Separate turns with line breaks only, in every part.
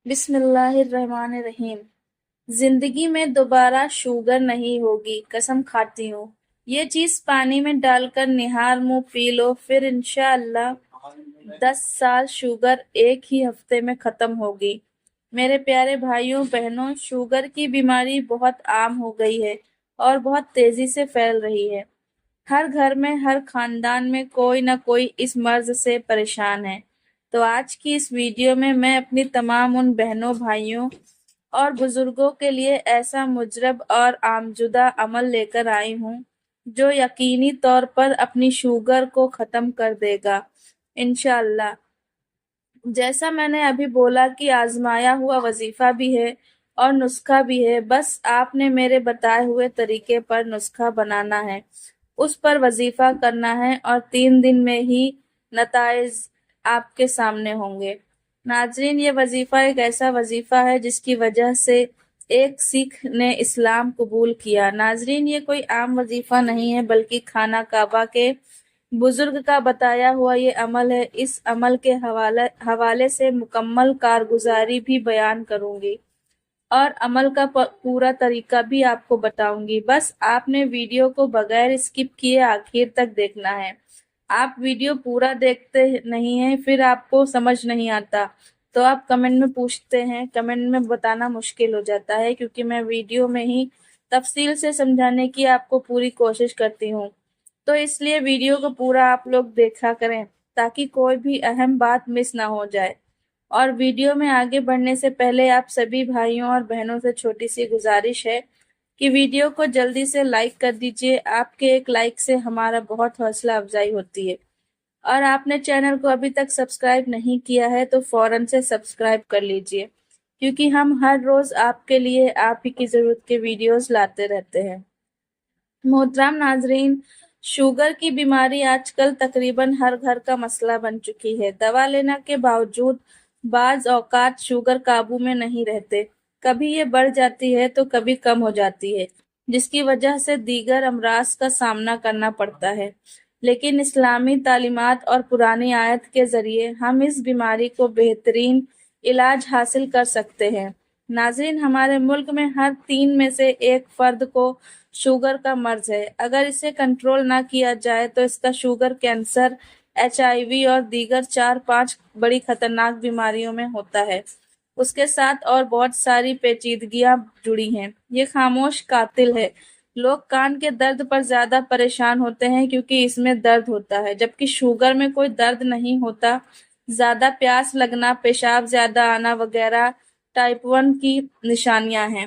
بسم اللہ الرحمن الرحیم۔ زندگی میں دوبارہ شوگر نہیں ہوگی، قسم کھاتی ہوں۔ یہ چیز پانی میں ڈال کر نہار منہ پی لو، پھر انشاءاللہ 10 سال شوگر ایک ہی ہفتے میں ختم ہوگی۔ میرے پیارے بھائیوں بہنوں، شوگر کی بیماری بہت عام ہو گئی ہے اور بہت تیزی سے پھیل رہی ہے۔ ہر گھر میں، ہر خاندان میں کوئی نہ کوئی اس مرض سے پریشان ہے۔ تو آج کی اس ویڈیو میں اپنی تمام ان بہنوں، بھائیوں اور بزرگوں کے لیے ایسا مجرب اور آموزہ عمل لے کر آئی ہوں جو یقینی طور پر اپنی شوگر کو ختم کر دے گا انشاءاللہ۔ جیسا میں نے ابھی بولا کہ آزمایا ہوا وظیفہ بھی ہے اور نسخہ بھی ہے، بس آپ نے میرے بتائے ہوئے طریقے پر نسخہ بنانا ہے، اس پر وظیفہ کرنا ہے اور 3 دن میں ہی نتائج آپ کے سامنے ہوں گے۔ ناظرین، یہ وظیفہ ایک ایسا وظیفہ ہے جس کی وجہ سے ایک سکھ نے اسلام قبول کیا۔ ناظرین، یہ کوئی عام وظیفہ نہیں ہے بلکہ خانہ کعبہ کے بزرگ کا بتایا ہوا یہ عمل ہے۔ اس عمل کے حوالے سے مکمل کارگزاری بھی بیان کروں گی اور عمل کا پورا طریقہ بھی آپ کو بتاؤں گی۔ بس آپ نے ویڈیو کو بغیر اسکپ کیے آخر تک دیکھنا ہے۔ آپ ویڈیو پورا دیکھتے نہیں ہیں، پھر آپ کو سمجھ نہیں آتا تو آپ کمنٹ میں پوچھتے ہیں، کمنٹ میں بتانا مشکل ہو جاتا ہے کیونکہ میں ویڈیو میں ہی تفصیل سے سمجھانے کی آپ کو پوری کوشش کرتی ہوں۔ تو اس لیے ویڈیو کو پورا آپ لوگ دیکھا کریں تاکہ کوئی بھی اہم بات مس نہ ہو جائے۔ اور ویڈیو میں آگے بڑھنے سے پہلے آپ سبھی بھائیوں اور بہنوں سے چھوٹی سی گزارش ہے کہ ویڈیو کو جلدی سے لائک کر دیجئے۔ آپ کے ایک لائک سے ہمارا بہت حوصلہ افزائی ہوتی ہے، اور آپ نے چینل کو ابھی تک سبسکرائب نہیں کیا ہے تو فوراً سے سبسکرائب کر لیجئے، کیونکہ ہم ہر روز آپ کے لیے آپ ہی کی ضرورت کے ویڈیوز لاتے رہتے ہیں۔ محترم ناظرین، شوگر کی بیماری آج کل تقریباً ہر گھر کا مسئلہ بن چکی ہے۔ دوا لینے کے باوجود بعض اوقات شوگر قابو میں نہیں رہتے، کبھی یہ بڑھ جاتی ہے تو کبھی کم ہو جاتی ہے، جس کی وجہ سے دیگر امراض کا سامنا کرنا پڑتا ہے۔ لیکن اسلامی تعلیمات اور پرانی آیت کے ذریعے ہم اس بیماری کو بہترین علاج حاصل کر سکتے ہیں۔ ناظرین، ہمارے ملک میں ہر 3 میں سے 1 فرد کو شوگر کا مرض ہے۔ اگر اسے کنٹرول نہ کیا جائے تو اس کا شوگر کینسر، HIV اور دیگر 4-5 بڑی خطرناک بیماریوں میں ہوتا ہے۔ اس کے ساتھ اور بہت ساری پیچیدگیاں جڑی ہیں۔ یہ خاموش قاتل ہے۔ لوگ کان کے درد پر زیادہ پریشان ہوتے ہیں کیونکہ اس میں درد ہوتا ہے، جبکہ شوگر میں کوئی درد نہیں ہوتا۔ زیادہ پیاس لگنا، پیشاب زیادہ آنا وغیرہ ٹائپ 1 کی نشانیاں ہیں۔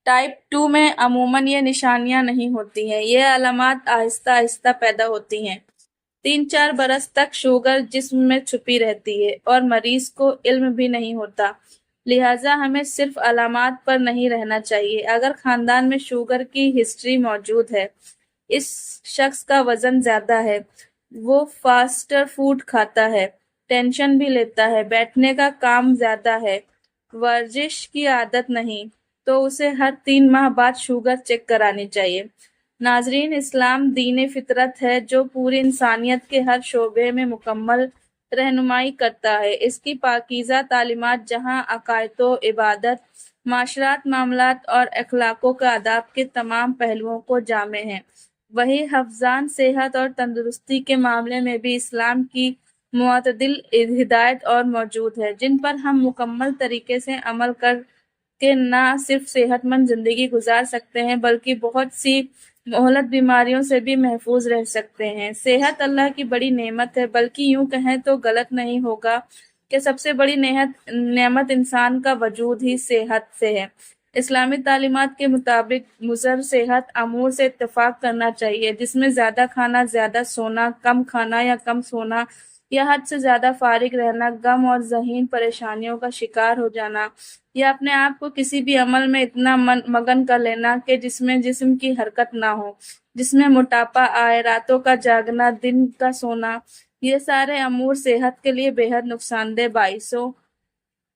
ٹائپ 2 میں عموماً یہ نشانیاں نہیں ہوتی ہیں۔ یہ علامات آہستہ آہستہ پیدا ہوتی ہیں۔ 3-4 برس تک شوگر جسم میں چھپی رہتی ہے اور مریض کو علم بھی نہیں ہوتا۔ لہٰذا ہمیں صرف علامات پر نہیں رہنا چاہیے۔ اگر خاندان میں شوگر کی ہسٹری موجود ہے، اس شخص کا وزن زیادہ ہے، وہ فاسٹ فوڈ کھاتا ہے، ٹینشن بھی لیتا ہے، بیٹھنے کا کام زیادہ ہے، ورزش کی عادت نہیں، تو اسے ہر 3 ماہ بعد شوگر چیک کرانی چاہیے۔ ناظرین، اسلام دین فطرت ہے جو پوری انسانیت کے ہر شعبے میں مکمل رہنمائی کرتا ہے۔ اس کی پاکیزہ تعلیمات جہاں عقائد و عبادت، معاشرت، معاملات اور اخلاق و آداب کے تمام پہلوؤں کو جامع ہیں، وہیں حفظان صحت اور تندرستی کے معاملے میں بھی اسلام کی معتدل ہدایت اور موجود ہے، جن پر ہم مکمل طریقے سے عمل کر کے نہ صرف صحت مند زندگی گزار سکتے ہیں بلکہ بہت سی مہلک بیماریوں سے بھی محفوظ رہ سکتے ہیں۔ صحت اللہ کی بڑی نعمت ہے، بلکہ یوں کہیں تو غلط نہیں ہوگا کہ سب سے بڑی نعمت انسان کا وجود ہی صحت سے ہے۔ اسلامی تعلیمات کے مطابق مضر صحت امور سے اتفاق کرنا چاہیے، جس میں زیادہ کھانا، زیادہ سونا، کم کھانا یا کم سونا، یا حد سے زیادہ فارغ رہنا، غم اور ذہین پریشانیوں کا شکار ہو جانا، یا اپنے آپ کو کسی بھی عمل میں اتنا مگن کر لینا کہ جس میں جسم کی حرکت نہ ہو، جس میں موٹاپا آئے، راتوں کا جاگنا، دن کا سونا، یہ سارے امور صحت کے لیے بے حد نقصان دہ باعث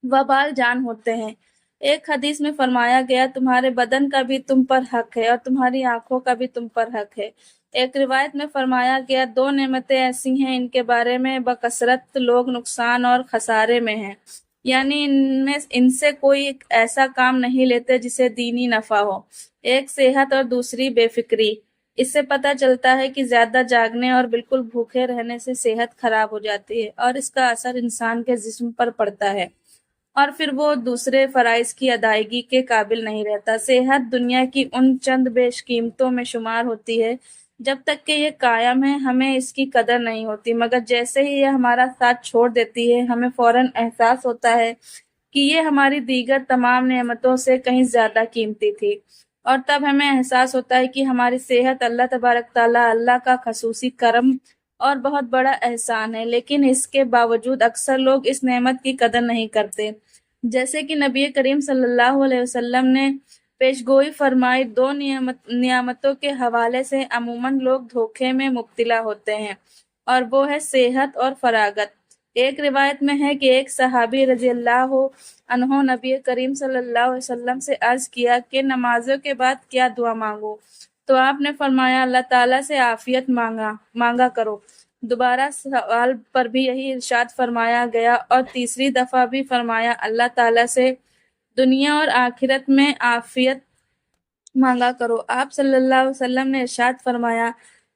وبال جان ہوتے ہیں۔ ایک حدیث میں فرمایا گیا، تمہارے بدن کا بھی تم پر حق ہے اور تمہاری آنکھوں کا بھی تم پر حق ہے۔ ایک روایت میں فرمایا گیا، 2 نعمتیں ایسی ہیں ان کے بارے میں بکثرت لوگ نقصان اور خسارے میں ہیں، یعنی ان سے کوئی ایک ایسا کام نہیں لیتے جسے دینی نفع ہو۔ ایک صحت اور دوسری بے فکری۔ اس سے پتہ چلتا ہے کہ زیادہ جاگنے اور بالکل بھوکے رہنے سے صحت خراب ہو جاتی ہے اور اس کا اثر انسان کے جسم پر پڑتا ہے اور پھر وہ دوسرے فرائض کی ادائیگی کے قابل نہیں رہتا۔ صحت دنیا کی ان چند بیش قیمتوں میں شمار ہوتی ہے۔ جب تک کہ یہ قائم ہے ہمیں اس کی قدر نہیں ہوتی، مگر جیسے ہی یہ ہمارا ساتھ چھوڑ دیتی ہے ہمیں فوراً احساس ہوتا ہے کہ یہ ہماری دیگر تمام نعمتوں سے کہیں زیادہ قیمتی تھی، اور تب ہمیں احساس ہوتا ہے کہ ہماری صحت اللہ تبارک تعالیٰ اللہ کا خصوصی کرم اور بہت بڑا احسان ہے، لیکن اس کے باوجود اکثر لوگ اس نعمت کی قدر نہیں کرتے۔ جیسے کہ نبی کریم صلی اللہ علیہ وسلم نے پیشگوئی فرمائی، دو نعمتوں کے حوالے سے عموماً لوگ دھوکے میں مبتلا ہوتے ہیں، اور وہ ہے صحت اور فراغت۔ ایک روایت میں ہے کہ ایک صحابی رضی اللہ عنہ نبی کریم صلی اللہ علیہ وسلم سے عرض کیا کہ نمازوں کے بعد کیا دعا مانگو؟ تو آپ نے فرمایا اللہ تعالیٰ سے عافیت مانگا کرو۔ دوبارہ سوال پر بھی یہی ارشاد فرمایا گیا اور تیسری دفعہ بھی فرمایا اللہ تعالیٰ سے دنیا اور آخرت میں عافیت مانگا کرو۔ آپ صلی اللہ علیہ وسلم نے ارشاد فرمایا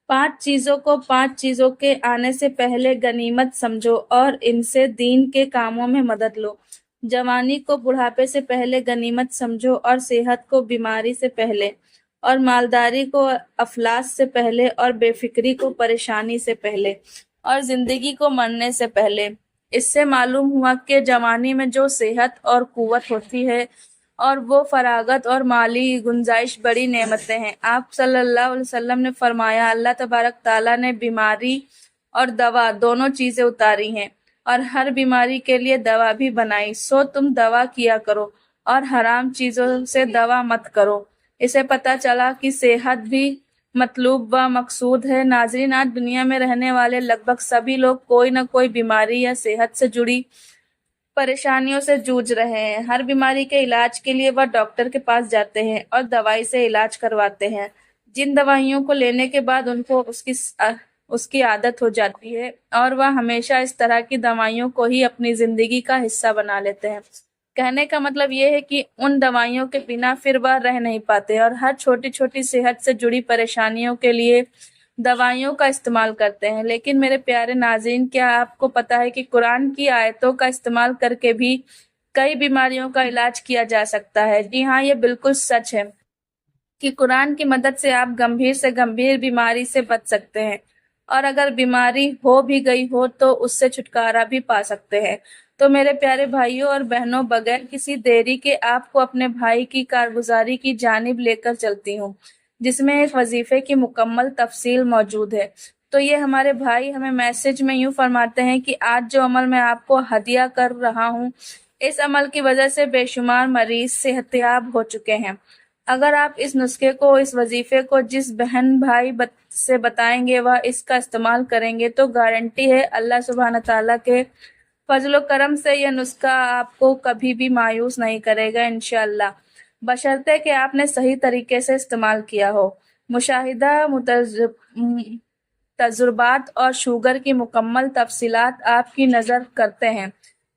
5 چیزوں کو 5 چیزوں کے آنے سے پہلے غنیمت سمجھو اور ان سے دین کے کاموں میں مدد لو۔ جوانی کو بڑھاپے سے پہلے غنیمت سمجھو اور صحت کو بیماری سے پہلے، اور مالداری کو افلاس سے پہلے، اور بے فکری کو پریشانی سے پہلے، اور زندگی کو مرنے سے پہلے۔ اس سے معلوم ہوا کہ جوانی میں جو صحت اور قوت ہوتی ہے اور وہ فراغت اور مالی گنجائش بڑی نعمتیں ہیں۔ آپ صلی اللہ علیہ وسلم نے فرمایا اللہ تبارک تعالیٰ نے بیماری اور دوا دونوں چیزیں اتاری ہیں اور ہر بیماری کے لیے دوا بھی بنائی، سو تم دوا کیا کرو اور حرام چیزوں سے دوا مت کرو۔ اسے پتہ چلا کہ صحت بھی مطلوب و مقصود ہے۔ ناظرین، آج دنیا میں رہنے والے لگ بھگ سبھی لوگ کوئی نہ کوئی بیماری یا صحت سے جڑی پریشانیوں سے جوجھ رہے ہیں۔ ہر بیماری کے علاج کے لیے وہ ڈاکٹر کے پاس جاتے ہیں اور دوائی سے علاج کرواتے ہیں، جن دوائیوں کو لینے کے بعد ان کو اس کی عادت ہو جاتی ہے اور وہ ہمیشہ اس طرح کی دوائیوں کو ہی اپنی زندگی کا حصہ بنا لیتے ہیں۔ کہنے کا مطلب یہ ہے کہ ان دوائیوں کے بنا پھر وہ رہ نہیں پاتے اور ہر چھوٹی چھوٹی صحت سے جڑی پریشانیوں کے لیے دوائیوں کا استعمال کرتے ہیں۔ لیکن میرے پیارے ناظرین، کیا آپ کو پتہ ہے کہ قرآن کی آیتوں کا استعمال کر کے بھی کئی بیماریوں کا علاج کیا جا سکتا ہے؟ جی ہاں، یہ بالکل سچ ہے کہ قرآن کی مدد سے آپ گمبھیر سے گمبھیر بیماری سے بچ سکتے ہیں، اور اگر بیماری ہو بھی گئی ہو تو اس سے چھٹکارا بھی پا سکتے ہیں۔ تو میرے پیارے بھائیوں اور بہنوں، بغیر کسی دیری کے آپ کو اپنے بھائی کی کارگزاری کی جانب لے کر چلتی ہوں، جس میں ایک وظیفے کی مکمل تفصیل موجود ہے۔ تو یہ ہمارے بھائی ہمیں میسج میں یوں فرماتے ہیں کہ آج جو عمل میں آپ کو ہدیہ کر رہا ہوں، اس عمل کی وجہ سے بے شمار مریض صحتیاب ہو چکے ہیں۔ اگر آپ اس نسخے کو، اس وظیفے کو جس بہن بھائی سے بتائیں گے، وہ اس کا استعمال کریں گے، تو گارنٹی ہے اللہ سبحانہ تعالیٰ کے فضل و کرم سے یہ نسخہ آپ کو کبھی بھی مایوس نہیں کرے گا انشاءاللہ، بشرطے کہ آپ نے صحیح طریقے سے استعمال کیا ہو۔ مشاہدہ، تجربات اور شوگر کی مکمل تفصیلات آپ کی نظر کرتے ہیں۔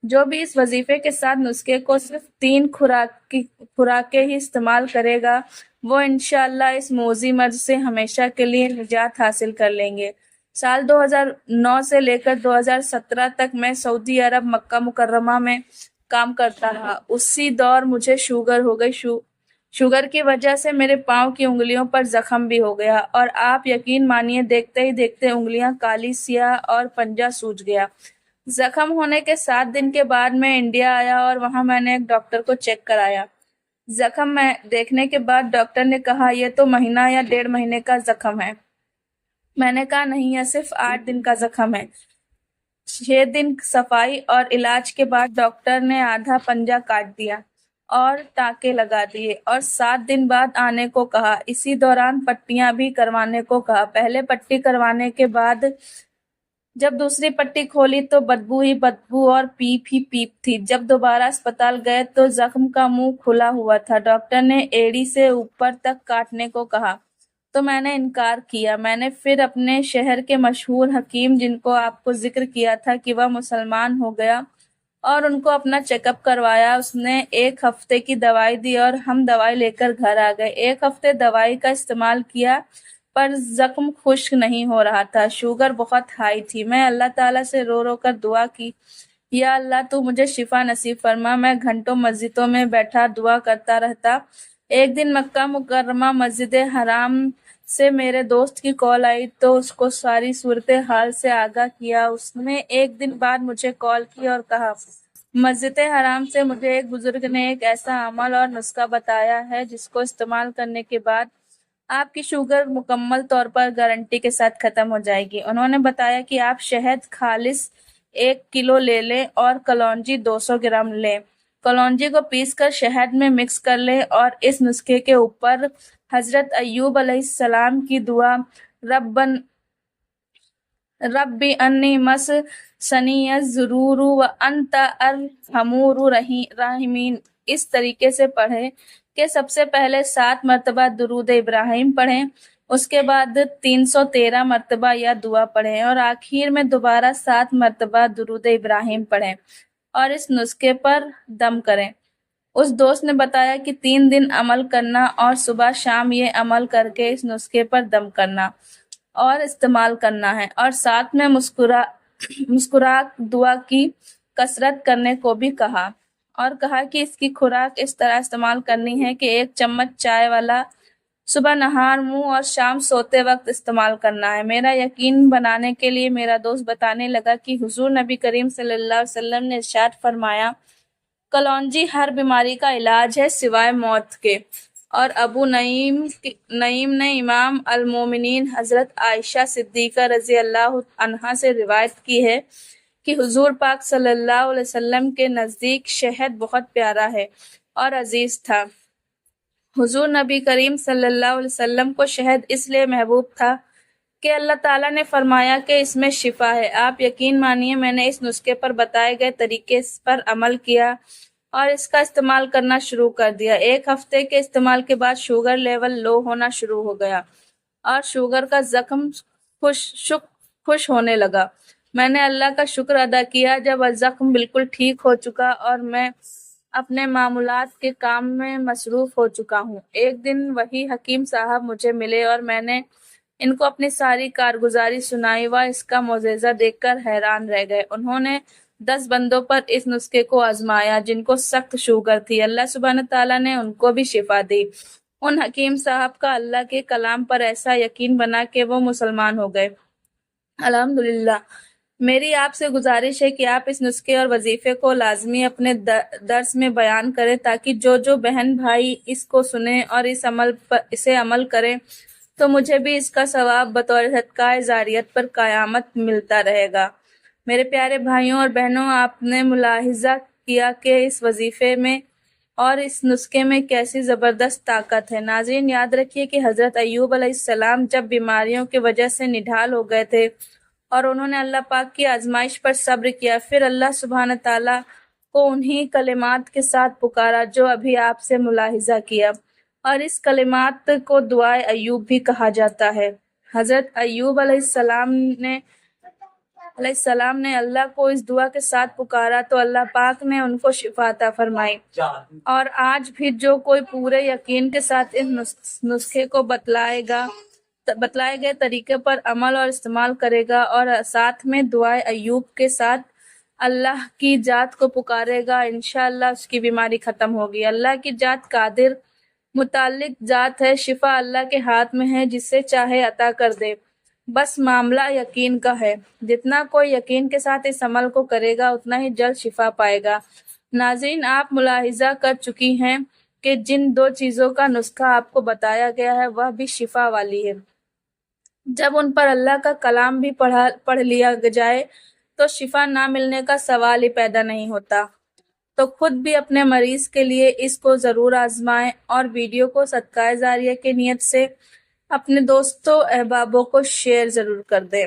جو بھی اس وظیفے کے ساتھ نسخے کو صرف 3 خوراکیں ہی استعمال کرے گا، وہ انشاءاللہ اس موذی مرض سے ہمیشہ کے لیے نجات حاصل کر لیں گے۔ سال 2009 سے لے کر 2017 تک میں سعودی عرب مکہ مکرمہ میں کام کرتا رہا۔ اسی دور مجھے شوگر ہو گئی۔ شوگر کی وجہ سے میرے پاؤں کی انگلیوں پر زخم بھی ہو گیا، اور آپ یقین مانیے دیکھتے ہی دیکھتے انگلیاں کالی سیاہ اور پنجہ سوج گیا۔ زخم ہونے کے 7 دن کے بعد میں انڈیا آیا اور وہاں میں نے ایک ڈاکٹر کو چیک کرایا۔ زخم میں دیکھنے کے بعد ڈاکٹر نے کہا یہ تو مہینہ یا 1.5 مہینے کا زخم ہے۔ میں نے کہا نہیں، یہ صرف 8 دن کا زخم ہے۔ 6 دن صفائی اور علاج کے بعد ڈاکٹر نے آدھا پنجہ کاٹ دیا اور ٹانکے لگا دیے اور 7 دن بعد آنے کو کہا۔ اسی دوران پٹیاں بھی کروانے کو کہا۔ پہلے پٹی کروانے کے بعد جب دوسری پٹی کھولی تو بدبو ہی بدبو اور پیپ ہی پیپ تھی۔ جب دوبارہ اسپتال گئے تو زخم کا منہ کھلا ہوا تھا۔ ڈاکٹر نے ایڑی سے اوپر تک کاٹنے کو کہا تو میں نے انکار کیا۔ میں نے پھر اپنے شہر کے مشہور حکیم، جن کو آپ کو ذکر کیا تھا کہ وہ مسلمان ہو گیا اور ان کو اپنا چیک اپ کروایا. اس نے 1 ہفتے کی دوائی دی اور ہم دوائی لے کر گھر آ گئے. 1 ہفتے دوائی کا استعمال کیا پر زخم خشک نہیں ہو رہا تھا. شوگر بہت ہائی تھی. میں اللہ تعالیٰ سے رو رو کر دعا کی، یا اللہ تو مجھے شفا نصیب فرما. میں گھنٹوں مسجدوں میں بیٹھا دعا کرتا رہتا. ایک دن مکہ مکرمہ مسجد حرام سے میرے دوست کی کال آئی تو اس کو ساری صورتحال سے آگاہ کیا. اس نے ایک دن بعد مجھے کال کی اور کہا، مسجد حرام سے مجھے ایک بزرگ نے ایک ایسا عمل اور نسخہ بتایا ہے جس کو استعمال کرنے کے بعد آپ کی شوگر مکمل طور پر گارنٹی کے ساتھ ختم ہو جائے گی. انہوں نے بتایا کہ آپ شہد خالص 1 کلو لے لیں اور کلونجی 200 گرام لیں. کلونجی کو پیس کر شہد میں مکس کر لیں اور اس نسخے کے اوپر حضرت ایوب علیہ السلام کی دعا ربی انی مس سنی الضرور وانت ارحم الراحمین اس طریقے سے پڑھیں کہ سب سے پہلے 7 مرتبہ درود ابراہیم پڑھیں، اس کے بعد 313 مرتبہ یا دعا پڑھیں اور آخر میں دوبارہ 7 مرتبہ درود ابراہیم پڑھیں اور اس نسخے پر دم کریں. اس دوست نے بتایا کہ 3 دن عمل کرنا اور صبح شام یہ عمل کر کے اس نسخے پر دم کرنا اور استعمال کرنا ہے، اور ساتھ میں مسکرا دعا کی کثرت کرنے کو بھی کہا، اور کہا کہ اس کی خوراک اس طرح استعمال کرنی ہے کہ 1 چمچ چائے والا صبح نہار منہ اور شام سوتے وقت استعمال کرنا ہے. میرا یقین بنانے کے لیے میرا دوست بتانے لگا کہ حضور نبی کریم صلی اللہ علیہ وسلم نے ارشاد فرمایا، کلونجی ہر بیماری کا علاج ہے سوائے موت کے. اور ابو نعیم نے امام المومنین حضرت عائشہ صدیقہ رضی اللہ عنہا سے روایت کی ہے کہ حضور پاک صلی اللہ علیہ وسلم کے نزدیک شہد بہت پیارا ہے اور عزیز تھا. حضور نبی کریم صلی اللہ علیہ وسلم کو شہد اس لیے محبوب تھا کہ اللہ تعالیٰ نے فرمایا کہ اس میں شفا ہے. آپ یقین مانیے میں نے اس نسخے پر بتائے گئے طریقے پر عمل کیا اور اس کا استعمال کرنا شروع کر دیا. 1 ہفتے کے استعمال کے بعد شوگر لیول لو ہونا شروع ہو گیا اور شوگر کا زخم خوش ہونے لگا. میں نے اللہ کا شکر ادا کیا جب زخم بالکل ٹھیک ہو چکا اور میں اپنے معمولات کے کام میں مصروف ہو چکا ہوں. ایک دن وہی حکیم صاحب مجھے ملے اور میں نے ان کو اپنی ساری کارگزاری سنائی. وہ اس کا معجزہ دیکھ کر حیران رہ گئے. انہوں نے 10 بندوں پر اس نسخے کو آزمایا جن کو سخت شوگر تھی. اللہ سبحانہ تعالیٰ نے ان کو بھی شفا دی. ان حکیم صاحب کا اللہ کے کلام پر ایسا یقین بنا کہ وہ مسلمان ہو گئے. الحمدللہ. میری آپ سے گزارش ہے کہ آپ اس نسخے اور وظیفے کو لازمی اپنے درس میں بیان کریں تاکہ جو بہن بھائی اس کو سنیں اور اسے عمل کریں تو مجھے بھی اس کا ثواب بطور صدقہ جاریت پر قیامت ملتا رہے گا. میرے پیارے بھائیوں اور بہنوں، آپ نے ملاحظہ کیا کہ اس وظیفے میں اور اس نسخے میں کیسی زبردست طاقت ہے. ناظرین، یاد رکھیے کہ حضرت ایوب علیہ السلام جب بیماریوں کی وجہ سے نڈھال ہو گئے تھے اور انہوں نے اللہ پاک کی آزمائش پر صبر کیا، پھر اللہ سبحانہ تعالیٰ کو انہی کلمات کے ساتھ پکارا جو ابھی آپ سے ملاحظہ کیا، اور اس کلمات کو دعائے ایوب بھی کہا جاتا ہے. حضرت ایوب علیہ السلام نے اللہ کو اس دعا کے ساتھ پکارا تو اللہ پاک نے ان کو شفا عطا فرمائی. اور آج بھی جو کوئی پورے یقین کے ساتھ اس نسخے کو بتلائے گئے طریقے پر عمل اور استعمال کرے گا اور ساتھ میں دعائے ایوب کے ساتھ اللہ کی ذات کو پکارے گا، انشاءاللہ اس کی بیماری ختم ہوگی. اللہ کی ذات قادر متعلق ذات ہے. شفا اللہ کے ہاتھ میں ہے، جسے چاہے عطا کر دے. بس معاملہ یقین کا ہے. جتنا کوئی یقین کے ساتھ اس عمل کو کرے گا اتنا ہی جلد شفا پائے گا. ناظرین، آپ ملاحظہ کر چکی ہیں کہ جن 2 چیزوں کا نسخہ آپ کو بتایا گیا ہے وہ بھی شفا والی ہے. جب ان پر اللہ کا کلام بھی پڑھ لیا جائے تو شفا نہ ملنے کا سوال ہی پیدا نہیں ہوتا. تو خود بھی اپنے مریض کے لیے اس کو ضرور آزمائیں اور ویڈیو کو صدقہ جاریہ کی نیت سے اپنے دوستوں احبابوں کو شیئر ضرور کر دیں.